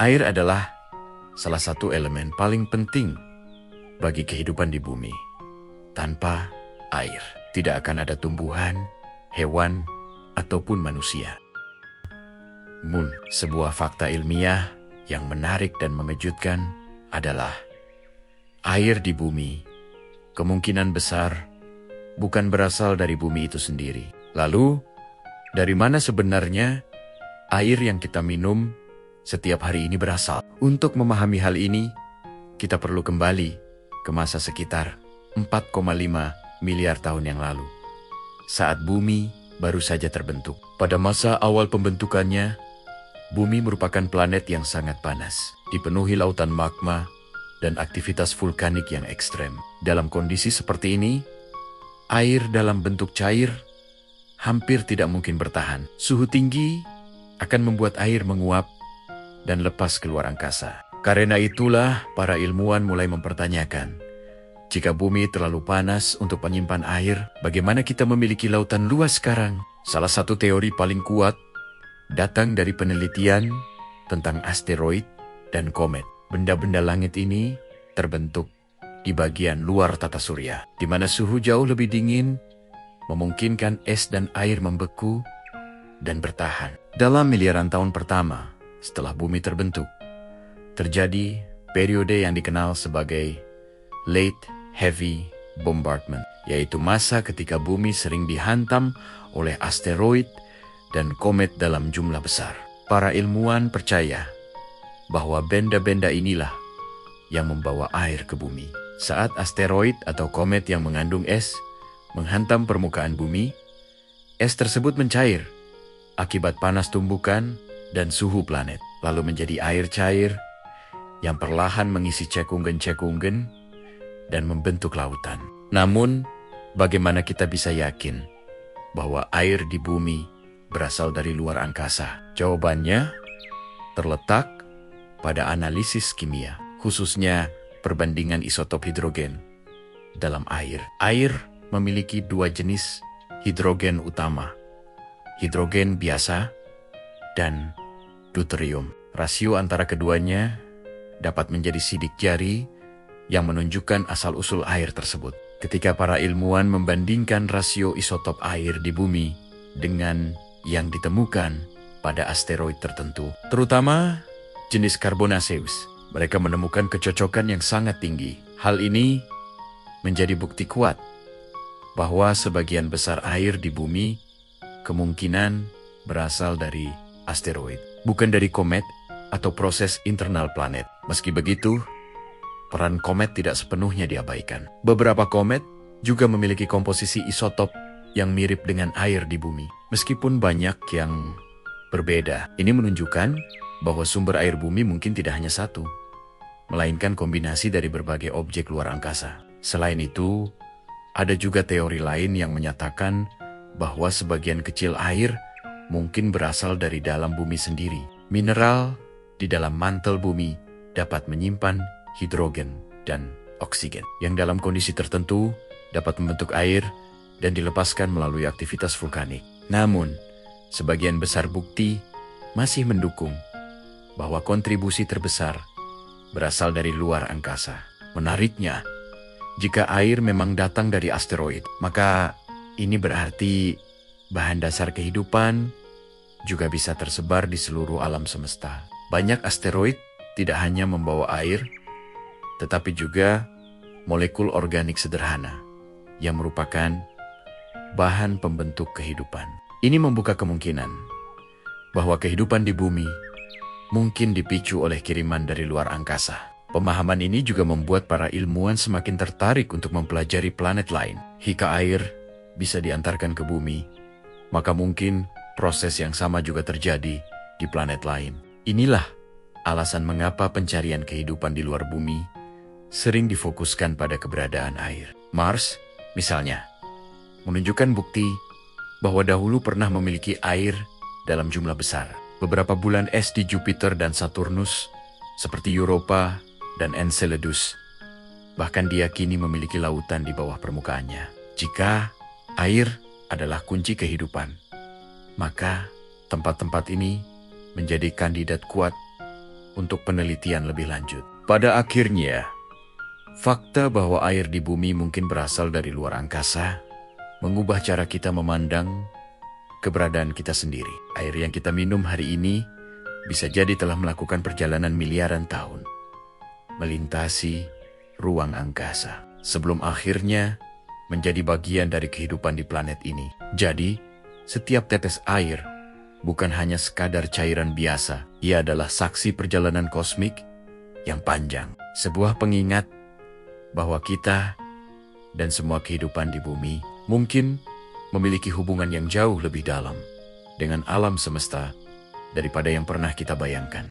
Air adalah salah satu elemen paling penting bagi kehidupan di bumi. Tanpa air, tidak akan ada tumbuhan, hewan, ataupun manusia. Namun, sebuah fakta ilmiah yang menarik dan mengejutkan adalah air di bumi kemungkinan besar bukan berasal dari bumi itu sendiri. Lalu, dari mana sebenarnya air yang kita minum setiap hari ini berasal? Untuk memahami hal ini, kita perlu kembali ke masa sekitar 4,5 miliar tahun yang lalu, saat bumi baru saja terbentuk. Pada masa awal pembentukannya, bumi merupakan planet yang sangat panas, dipenuhi lautan magma dan aktivitas vulkanik yang ekstrem. Dalam kondisi seperti ini, air dalam bentuk cair hampir tidak mungkin bertahan. Suhu tinggi akan membuat air menguap dan lepas keluar angkasa. Karena itulah para ilmuwan mulai mempertanyakan, jika bumi terlalu panas untuk menyimpan air, bagaimana kita memiliki lautan luas sekarang? Salah satu teori paling kuat datang dari penelitian tentang asteroid dan komet. Benda-benda langit ini terbentuk di bagian luar tata surya, di mana suhu jauh lebih dingin memungkinkan es dan air membeku dan bertahan. Dalam miliaran tahun pertama setelah bumi terbentuk, terjadi periode yang dikenal sebagai Late Heavy Bombardment, yaitu masa ketika bumi sering dihantam oleh asteroid dan komet dalam jumlah besar. Para ilmuwan percaya bahwa benda-benda inilah yang membawa air ke bumi. Saat asteroid atau komet yang mengandung es menghantam permukaan bumi, es tersebut mencair akibat panas tumbukan dan suhu planet, lalu menjadi air cair yang perlahan mengisi cekungen-cekungen dan membentuk lautan. Namun, bagaimana kita bisa yakin bahwa air di bumi berasal dari luar angkasa? Jawabannya terletak pada analisis kimia, khususnya perbandingan isotop hidrogen dalam air. Air memiliki dua jenis hidrogen utama, hidrogen biasa dan deuterium. Rasio antara keduanya dapat menjadi sidik jari yang menunjukkan asal-usul air tersebut. Ketika para ilmuwan membandingkan rasio isotop air di bumi dengan yang ditemukan pada asteroid tertentu, terutama jenis Carbonaceus, mereka menemukan kecocokan yang sangat tinggi. Hal ini menjadi bukti kuat bahwa sebagian besar air di bumi kemungkinan berasal dari asteroid, bukan dari komet atau proses internal planet. Meski begitu, peran komet tidak sepenuhnya diabaikan. Beberapa komet juga memiliki komposisi isotop yang mirip dengan air di bumi, meskipun banyak yang berbeda. Ini menunjukkan bahwa sumber air bumi mungkin tidak hanya satu, melainkan kombinasi dari berbagai objek luar angkasa. Selain itu, ada juga teori lain yang menyatakan bahwa sebagian kecil air mungkin berasal dari dalam bumi sendiri. Mineral di dalam mantel bumi dapat menyimpan hidrogen dan oksigen yang dalam kondisi tertentu dapat membentuk air dan dilepaskan melalui aktivitas vulkanik. Namun, sebagian besar bukti masih mendukung bahwa kontribusi terbesar berasal dari luar angkasa. Menariknya, jika air memang datang dari asteroid, maka ini berarti bahan dasar kehidupan juga bisa tersebar di seluruh alam semesta. Banyak asteroid tidak hanya membawa air, tetapi juga molekul organik sederhana yang merupakan bahan pembentuk kehidupan. Ini membuka kemungkinan bahwa kehidupan di bumi mungkin dipicu oleh kiriman dari luar angkasa. Pemahaman ini juga membuat para ilmuwan semakin tertarik untuk mempelajari planet lain. Jika air bisa diantarkan ke bumi, maka mungkin proses yang sama juga terjadi di planet lain. Inilah alasan mengapa pencarian kehidupan di luar bumi sering difokuskan pada keberadaan air. Mars, misalnya, menunjukkan bukti bahwa dahulu pernah memiliki air dalam jumlah besar. Beberapa bulan es di Jupiter dan Saturnus, seperti Europa dan Enceladus, bahkan diyakini memiliki lautan di bawah permukaannya. Jika air adalah kunci kehidupan, maka tempat-tempat ini menjadi kandidat kuat untuk penelitian lebih lanjut. Pada akhirnya, fakta bahwa air di bumi mungkin berasal dari luar angkasa mengubah cara kita memandang keberadaan kita sendiri. Air yang kita minum hari ini bisa jadi telah melakukan perjalanan miliaran tahun, melintasi ruang angkasa, sebelum akhirnya menjadi bagian dari kehidupan di planet ini. Jadi, setiap tetes air bukan hanya sekadar cairan biasa, ia adalah saksi perjalanan kosmik yang panjang. Sebuah pengingat bahwa kita dan semua kehidupan di bumi mungkin memiliki hubungan yang jauh lebih dalam dengan alam semesta daripada yang pernah kita bayangkan.